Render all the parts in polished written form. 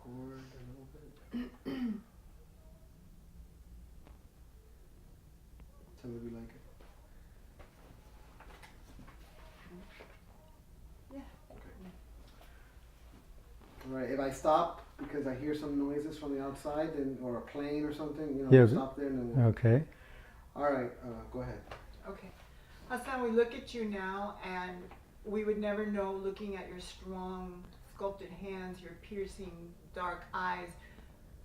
record a little bit. Tell me if you like it. Yeah. Okay. All right. If I stop because I hear some noises from the outside, or a plane or something, Yeah. stop there and then we'll. Okay. All right. Go ahead. Okay. Hassan, we look at you now, and we would never know, looking at your strong, sculpted hands, your piercing, dark eyes,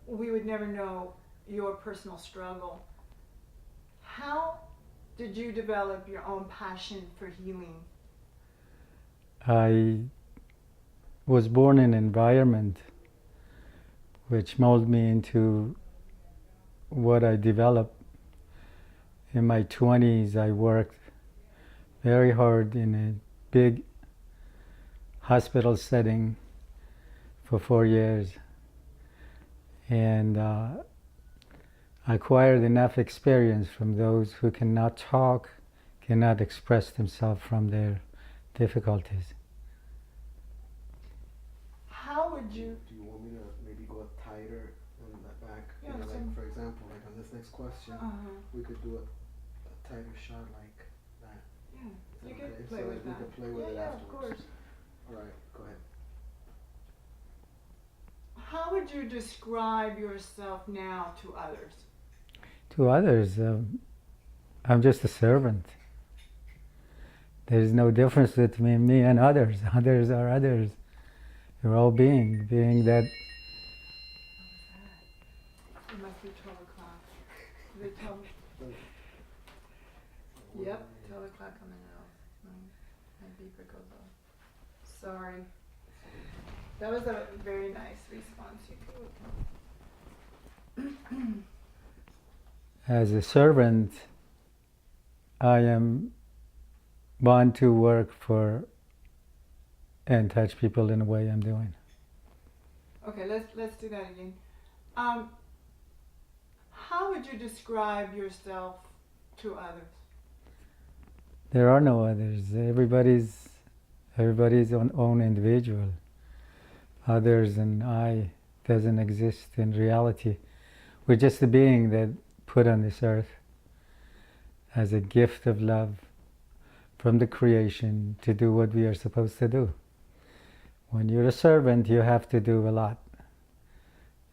we would never know your personal struggle. How did you develop your own passion for healing? I was born in an environment which molded me into what I developed. In my 20s, I worked very hard in a big hospital setting for 4 years, and I acquired enough experience from those who cannot talk, cannot express themselves from their difficulties. How would you? Do you want me to maybe go up tighter on that back? Yeah, like for example, like on this next question, we could do a tighter shot like that. Yeah, you Okay, could play so with we that. could play with it Yeah, of afterwards. course. All right, go ahead. How would you describe yourself now to others? To others, I'm just a servant. There's no difference between me and others. Others are others. We're all being that. What was that? It must be 12 o'clock. They tell me. Yep, 12 o'clock on the nose. My beeper goes off. Sorry. That was a very nice response. You could. As a servant, I am born to work for and touch people in the way I'm doing. Okay, let's do that again. How would you describe yourself to others? There are no others. Everybody's own individual. Others and I doesn't exist in reality. We're just a being that put on this earth as a gift of love from the creation to do what we are supposed to do. When you're a servant, you have to do a lot.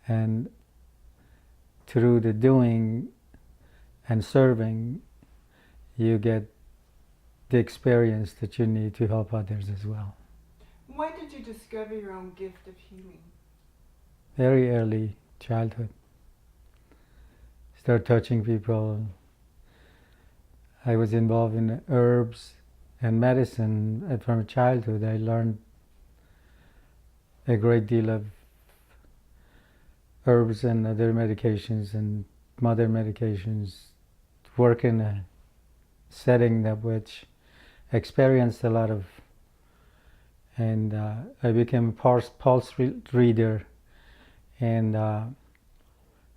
And through the doing and serving, you get the experience that you need to help others as well. When did you discover your own gift of healing? Very early childhood. Start touching people. I was involved in herbs and medicine from childhood. I learned a great deal of herbs and other medications and modern medications. Work in a setting that which experienced a lot of, and I became a pulse reader, and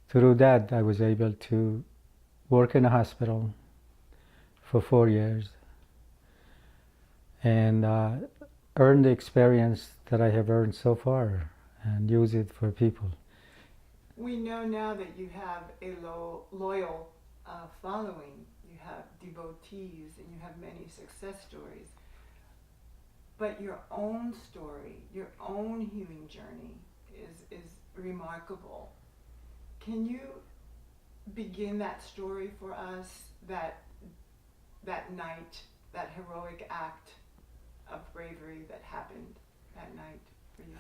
through that I was able to work in a hospital for 4 years and earn the experience that I have earned so far and use it for people. We know now that you have a loyal following. You have devotees and you have many success stories. But your own story, your own healing journey is remarkable. Can you begin that story for us, that night, that heroic act of bravery that happened that night for you?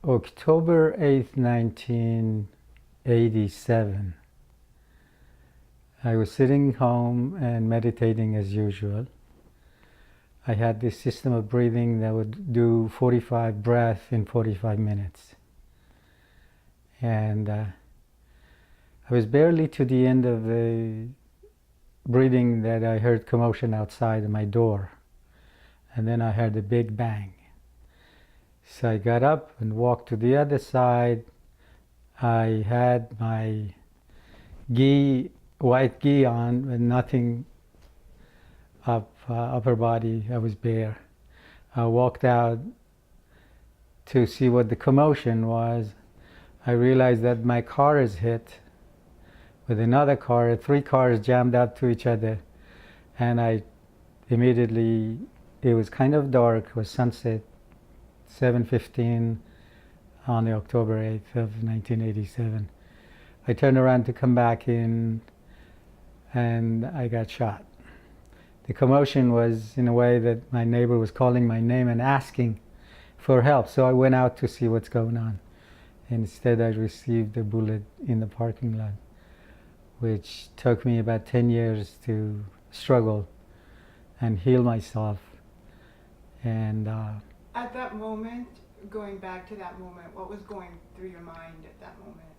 October 8th, 1987. I was sitting home and meditating as usual. I had this system of breathing that would do 45 breaths in 45 minutes. And I was barely to the end of the breathing that I heard commotion outside my door. And then I heard a big bang. So I got up and walked to the other side. I had my white gi on with nothing up, upper body. I was bare. I walked out to see what the commotion was, I realized that my car is hit with another car. 3 cars jammed up to each other, and I immediately, it was kind of dark, it was sunset, 7:15 on the October 8th of 1987. I turned around to come back in, and I got shot. The commotion was in a way that my neighbor was calling my name and asking for help, so I went out to see what's going on. Instead, I received a bullet in the parking lot, which took me about 10 years to struggle and heal myself. And at that moment, going back to that moment, what was going through your mind at that moment?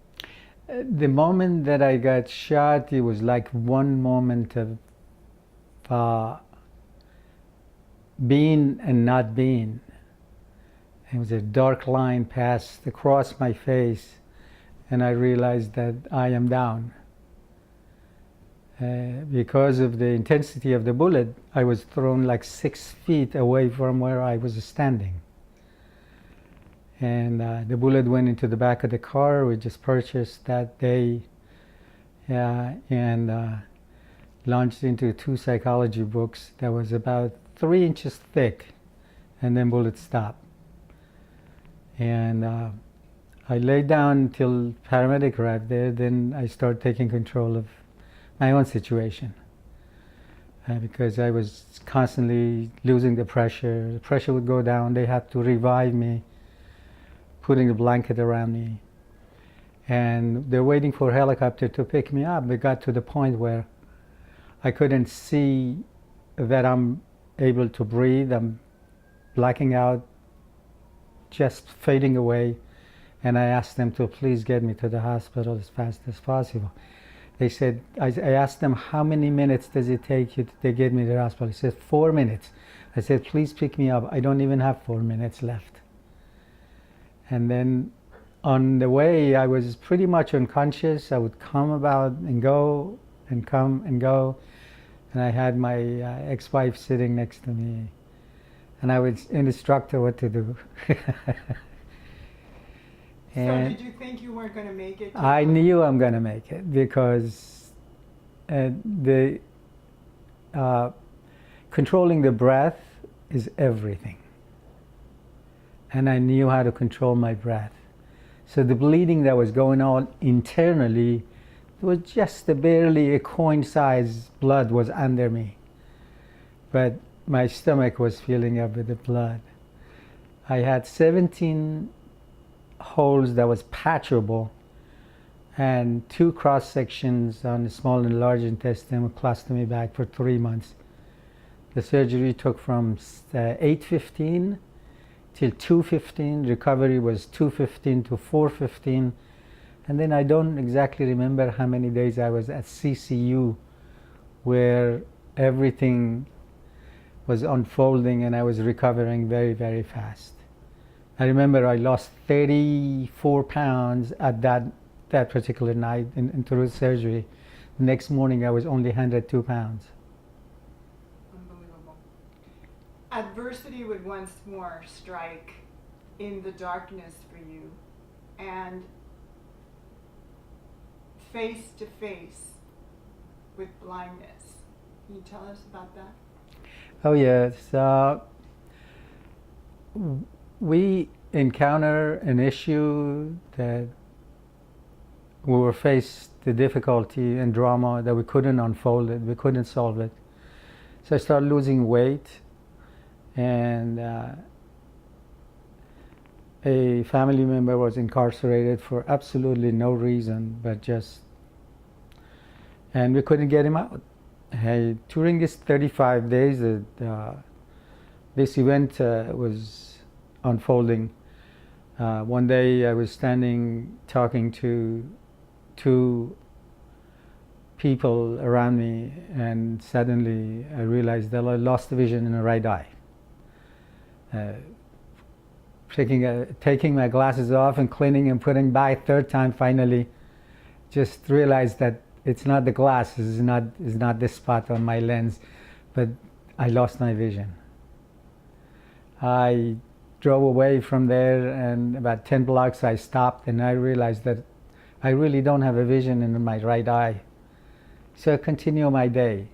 The moment that I got shot, it was like one moment of being and not being. It was a dark line passed across my face, and I realized that I am down. Because of the intensity of the bullet, I was thrown like 6 feet away from where I was standing. And the bullet went into the back of the car we just purchased that day, and launched into 2 psychology books that was about 3 inches thick, and then bullet stopped. And I laid down until paramedic arrived there. Then I started taking control of my own situation, because I was constantly losing the pressure. The pressure would go down. They had to revive me, putting a blanket around me, and they're waiting for a helicopter to pick me up. It got to the point where I couldn't see that I'm able to breathe. I'm blacking out, just fading away, and I asked them to please get me to the hospital as fast as possible. They said, I asked them, how many minutes does it take you to get me to the hospital? They said, 4 minutes. I said, please pick me up. I don't even have 4 minutes left. And then on the way, I was pretty much unconscious. I would come about and go and come and go. And I had my ex-wife sitting next to me, and I would instruct her what to do. So did you think you weren't going to make it? I knew I'm going to make it, because controlling the breath is everything. And I knew how to control my breath. So the bleeding that was going on internally was just barely a coin-sized blood was under me. But my stomach was filling up with the blood. I had 17 holes that was patchable, and 2 cross sections on the small and large intestine were colostomy bag for 3 months. The surgery took from 8:15 till 2:15. Recovery was 2:15 to 4:15. And then I don't exactly remember how many days I was at CCU, where everything was unfolding and I was recovering very, very fast. I remember I lost 34 pounds at that particular night through surgery. The next morning I was only 102 pounds. Unbelievable. Adversity would once more strike in the darkness for you, and face to face with blindness. Can you tell us about that? Oh yes. We encounter an issue that we were faced the difficulty and drama that we couldn't unfold it, we couldn't solve it. So I started losing weight, and a family member was incarcerated for absolutely no reason, but just, and we couldn't get him out. During this 35 days, this event was unfolding. One day I was standing talking to 2 people around me, and suddenly I realized that I lost the vision in the right eye. Taking my glasses off and cleaning and putting back 3rd time, finally just realized that it's not the glasses, it's not this spot on my lens, but I lost my vision. I drove away from there, and about 10 blocks I stopped, and I realized that I really don't have a vision in my right eye. So I continue my day.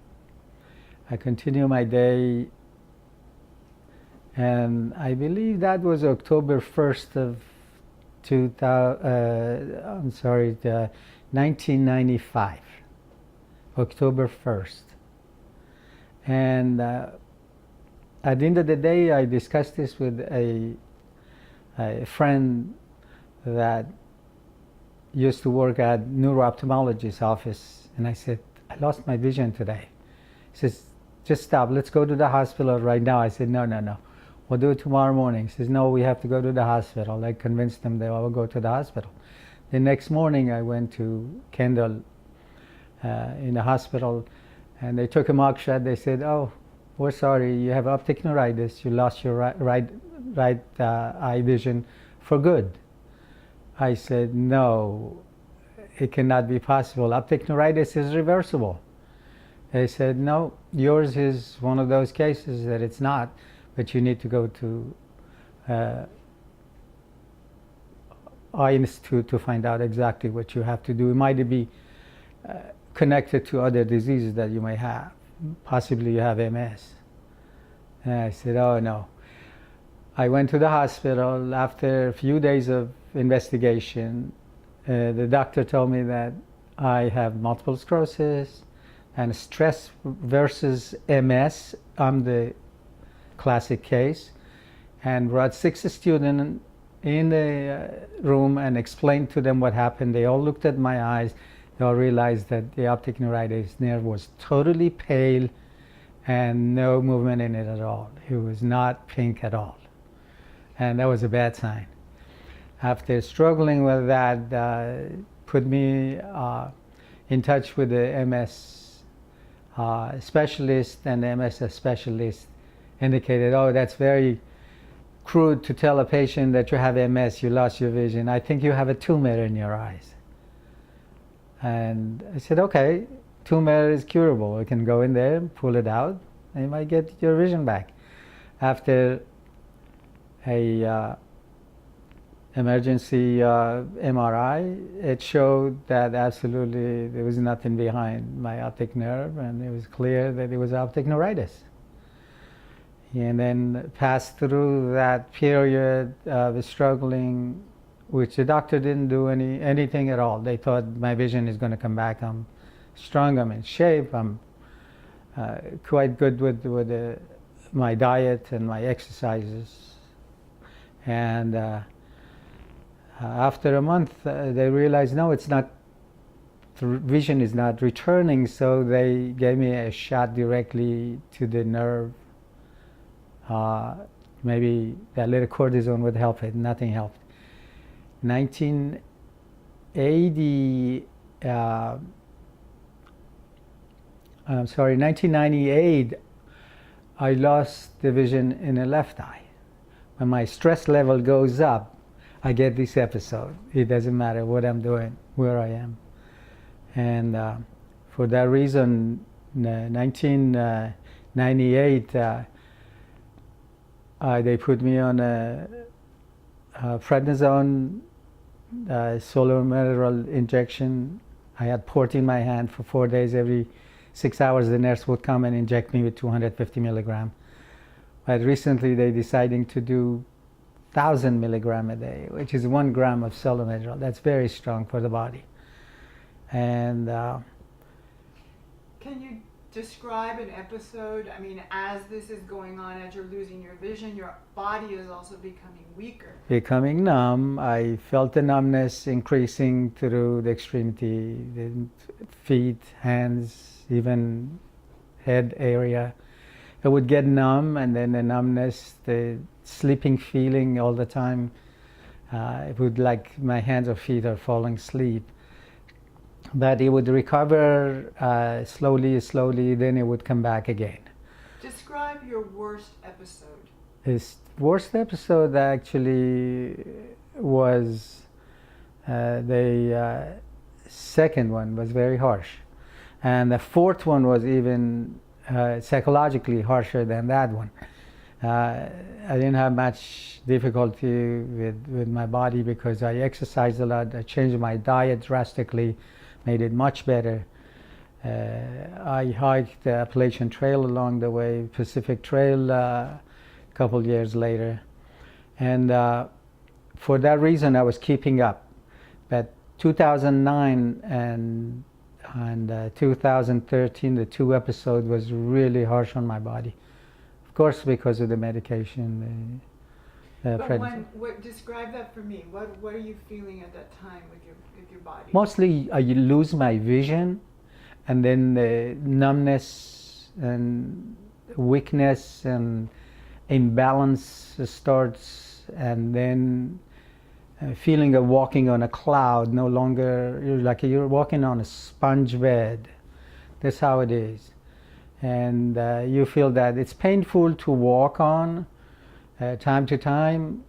And I believe that was October 1st of 1995. October 1st. And at the end of the day, I discussed this with a friend that used to work at neuro-ophthalmologist's office, and I said, I lost my vision today. He says, just stop, let's go to the hospital right now. I said, no, we'll do it tomorrow morning. He says, no, we have to go to the hospital. I convinced him that I will go to the hospital. The next morning I went to Kendall in the hospital, and they took a mug shot. They said, oh, we're sorry, you have optic neuritis. You lost your right eye vision for good. I said, no, it cannot be possible. Optic neuritis is reversible. They said, no, yours is one of those cases that it's not, but you need to go to Eye Institute to find out exactly what you have to do. It might be connected to other diseases that you may have. Possibly you have MS. And I said, oh no. I went to the hospital. After a few days of investigation, the doctor told me that I have multiple sclerosis and stress versus MS. I'm the classic case, and brought 6 students in the room and explained to them what happened. They all looked at my eyes. They all realized that the optic neuritis nerve was totally pale and no movement in it at all. It was not pink at all. And that was a bad sign. After struggling with that, put me in touch with the MS specialist, and the MS specialist indicated, oh, that's very crude to tell a patient that you have MS, you lost your vision. I think you have a tumor in your eyes. And I said, okay, tumor is curable. We can go in there, pull it out, and you might get your vision back. After a emergency MRI, it showed that absolutely there was nothing behind my optic nerve, and it was clear that it was optic neuritis. And then passed through that period of struggling, which the doctor didn't do anything at all. They thought my vision is going to come back. I'm strong, I'm in shape, I'm quite good with my diet and my exercises. And after a month, they realized, no, it's not, the vision is not returning, so they gave me a shot directly to the nerve. Maybe that little cortisone would help it. Nothing helped. 1998, I lost the vision in the left eye. When my stress level goes up, I get this episode. It doesn't matter what I'm doing, where I am. And for that reason, 1998, they put me on a prednisone solar mineral injection. I had port in my hand for 4 days. Every 6 hours the nurse would come and inject me with 250 milligram. But recently they deciding to do 1,000 milligram a day, which is 1 gram of solar mineral. That's very strong for the body. And can you describe an episode? I mean, as this is going on, as you're losing your vision, your body is also becoming weaker. Becoming numb. I felt the numbness increasing through the extremity, the feet, hands, even head area. It would get numb, and then the numbness, the sleeping feeling all the time. It would, like my hands or feet are falling asleep. But it would recover slowly, then it would come back again. Describe your worst episode. This worst episode actually was the second one was very harsh. And the fourth one was even psychologically harsher than that one. I didn't have much difficulty with my body because I exercised a lot. I changed my diet drastically, made it much better. I hiked the Appalachian Trail along the way, Pacific Trail a couple years later. And for that reason, I was keeping up. But 2009 and 2013, the 2 episodes was really harsh on my body. Of course, because of the medication. Describe that for me. What are you feeling at that time with your body? Mostly, I lose my vision, and then the numbness and weakness and imbalance starts, and then feeling of walking on a cloud. No longer, you're walking on a sponge bed. That's how it is. And you feel that it's painful to walk on time to time,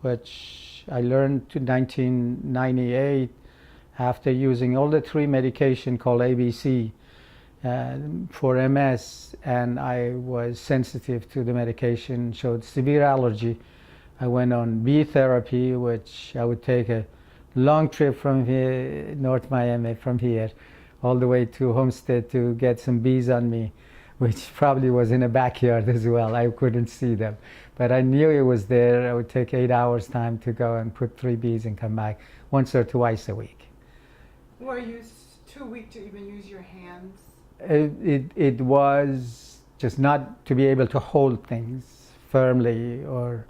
which I learned in 1998 after using all the 3 medication called ABC for MS, and I was sensitive to the medication, showed severe allergy. I went on bee therapy, which I would take a long trip from here, North Miami, from here, all the way to Homestead to get some bees on me, which probably was in a backyard as well. I couldn't see them, but I knew it was there. I would take 8 hours time to go and put 3 bees and come back once or twice a week. Were you too weak to even use your hands? It was just not to be able to hold things firmly or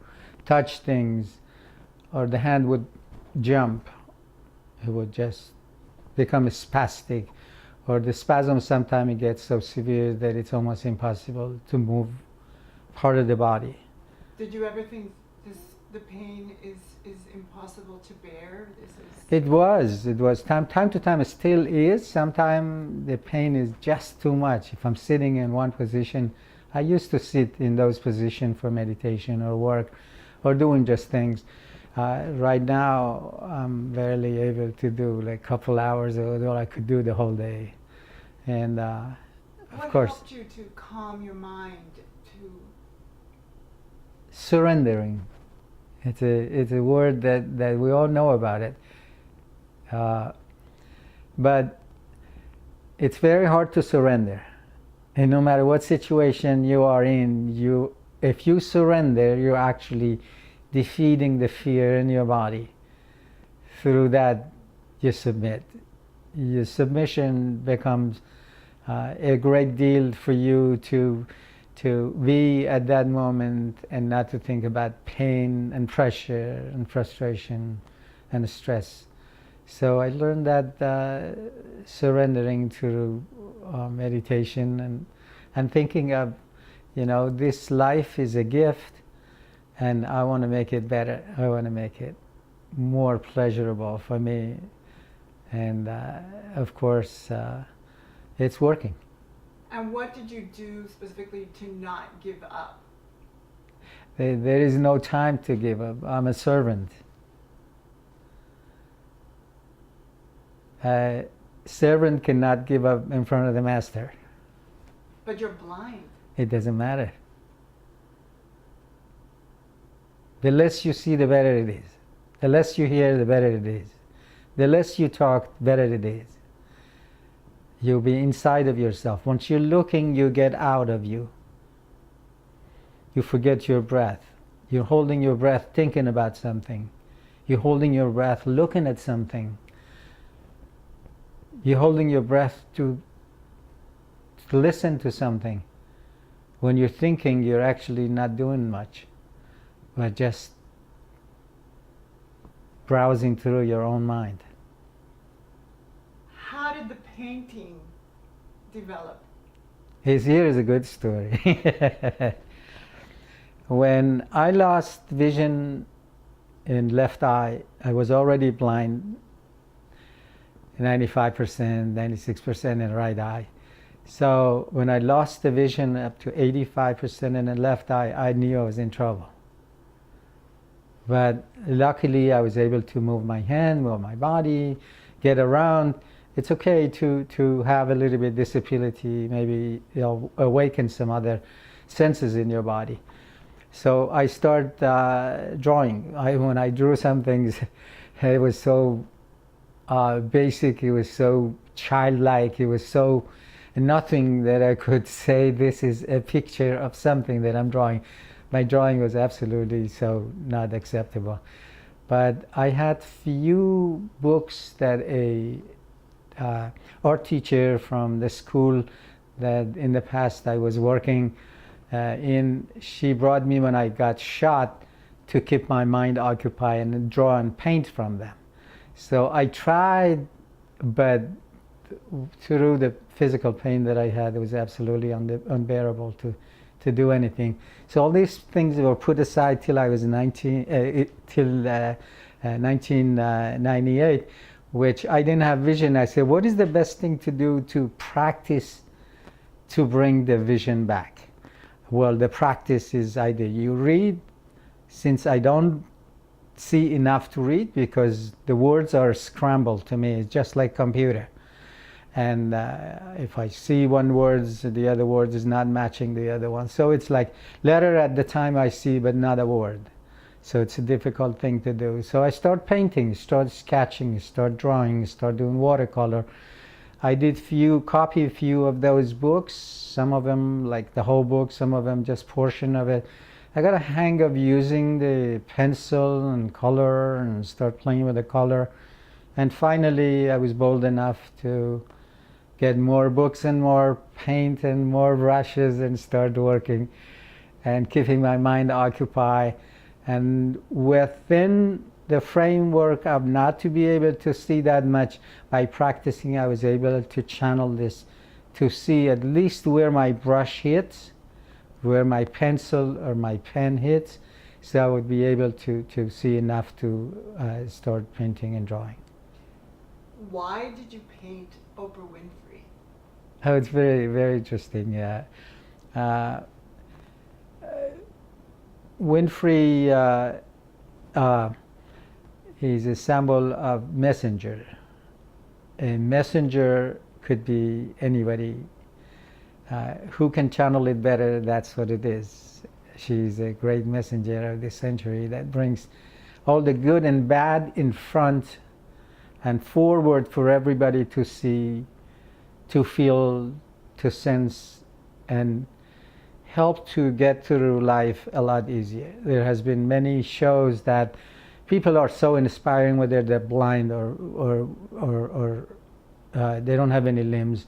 touch things, or the hand would jump. It would just become spastic, or the spasm sometimes it gets so severe that it's almost impossible to move part of the body. Did you ever think the pain is impossible to bear? It was time to time. It still is. Sometimes the pain is just too much. If I'm sitting in one position, I used to sit in those positions for meditation or work or doing just things. Right now, I'm barely able to do like a couple hours, or all I could do the whole day. And of course, what helped you to calm your mind? Surrendering. It's a word that we all know about it. But it's very hard to surrender. And no matter what situation you are in, if you surrender, you're actually defeating the fear in your body. Through that, you submit. Your submission becomes a great deal for you to be at that moment and not to think about pain and pressure and frustration and stress. So I learned that surrendering through meditation and thinking of, this life is a gift, and I want to make it better. I want to make it more pleasurable for me. And of course, it's working. And what did you do specifically to not give up? There is no time to give up. I'm a servant. Servant cannot give up in front of the master. But you're blind. It doesn't matter. The less you see, the better it is. The less you hear, the better it is. The less you talk, the better it is. You'll be inside of yourself. Once you're looking, you get out of you. You forget your breath. You're holding your breath thinking about something. You're holding your breath looking at something. You're holding your breath to listen to something. When you're thinking, you're actually not doing much, but just browsing through your own mind. How did the painting develop? Here is a good story. When I lost vision in left eye, I was already blind, 95%, 96% in right eye. So when I lost the vision up to 85% in the left eye, I knew I was in trouble. But luckily I was able to move my hand, move my body, get around. It's okay to have a little bit disability, maybe it'll awaken some other senses in your body. So I start drawing. When I drew some things, it was so basic, it was so childlike, it was so nothing that I could say this is a picture of something that I'm drawing. My drawing was absolutely so not acceptable. But I had few books that a art teacher from the school that in the past I was working in, she brought me when I got shot to keep my mind occupied and draw and paint from them. So I tried, but through the physical pain that I had, it was absolutely unbearable to do anything. So all these things were put aside till I was 1998, which I didn't have vision. I said, what is the best thing to do to practice to bring the vision back? Well, the practice is either you read, since I don't see enough to read because the words are scrambled to me. It's just like computer. And if I see one word, the other word is not matching the other one. So it's like letter at the time I see, but not a word. So it's a difficult thing to do. So I start painting, start sketching, start drawing, start doing watercolor. I did copy a few of those books, some of them like the whole book, some of them just portion of it. I got a hang of using the pencil and color and start playing with the color. And finally I was bold enough to get more books and more paint and more brushes and start working and keeping my mind occupied. And within the framework of not to be able to see that much, by practicing I was able to channel this to see at least where my brush hits, where my pencil or my pen hits, so I would be able to see enough to start painting and drawing. Why did you paint Oprah Winfrey? Oh, it's very, very interesting. Yeah, Winfrey is a symbol of messenger. A messenger could be anybody. Who can channel it better? That's what it is. She's a great messenger of this century that brings all the good and bad in front and forward for everybody to see, to feel, to sense, and help to get through life a lot easier. There has been many shows that people are so inspiring, whether they're blind or they don't have any limbs,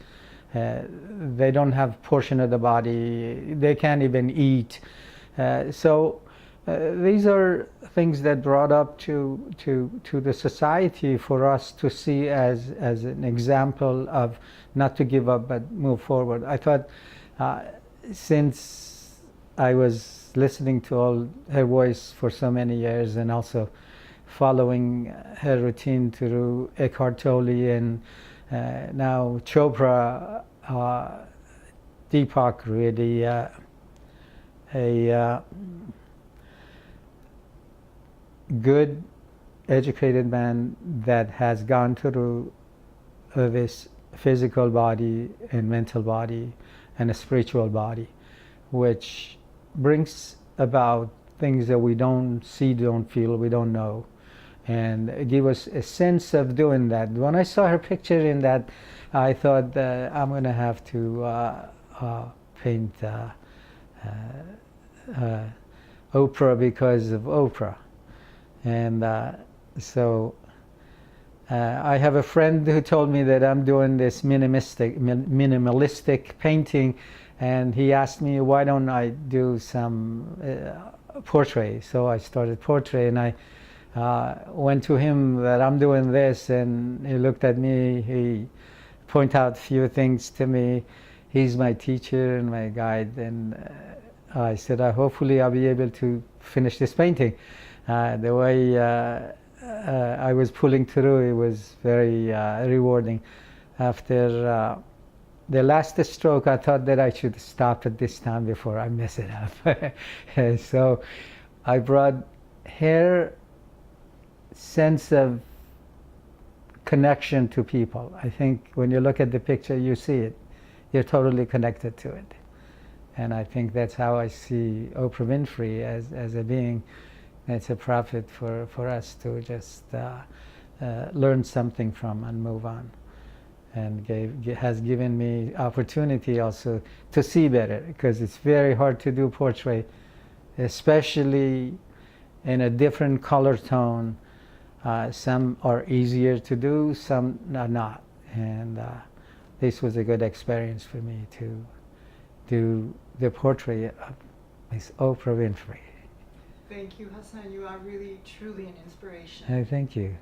they don't have portion of the body, they can't even eat. So these are things that brought up to the society for us to see as an example of not to give up but move forward. I thought since I was listening to all her voice for so many years and also following her routine through Eckhart Tolle and now Chopra, Deepak, really a good educated man that has gone through this physical body and mental body and a spiritual body, which brings about things that we don't see, don't feel, we don't know, and give us a sense of doing that. When I saw her picture in that, I thought I'm going to have to paint Oprah because of Oprah. And so I have a friend who told me that I'm doing this minimalistic painting, and he asked me, why don't I do some portrait? So I started portrait, and I went to him that I'm doing this, and he looked at me, he pointed out a few things to me. He's my teacher and my guide, and I said, hopefully I'll be able to finish this painting. The way I was pulling through, it was very rewarding. After the last stroke, I thought that I should stop at this time before I mess it up. So I brought her sense of connection to people. I think when you look at the picture, you see it. You're totally connected to it. And I think that's how I see Oprah Winfrey as a being that's a prophet for us to just learn something from and move on. And has given me opportunity also to see better, because it's very hard to do portrait, especially in a different color tone. Some are easier to do, some are not. And this was a good experience for me to do the portrait of Miss Oprah Winfrey. Thank you, Hassan. You are really, truly an inspiration. Thank you.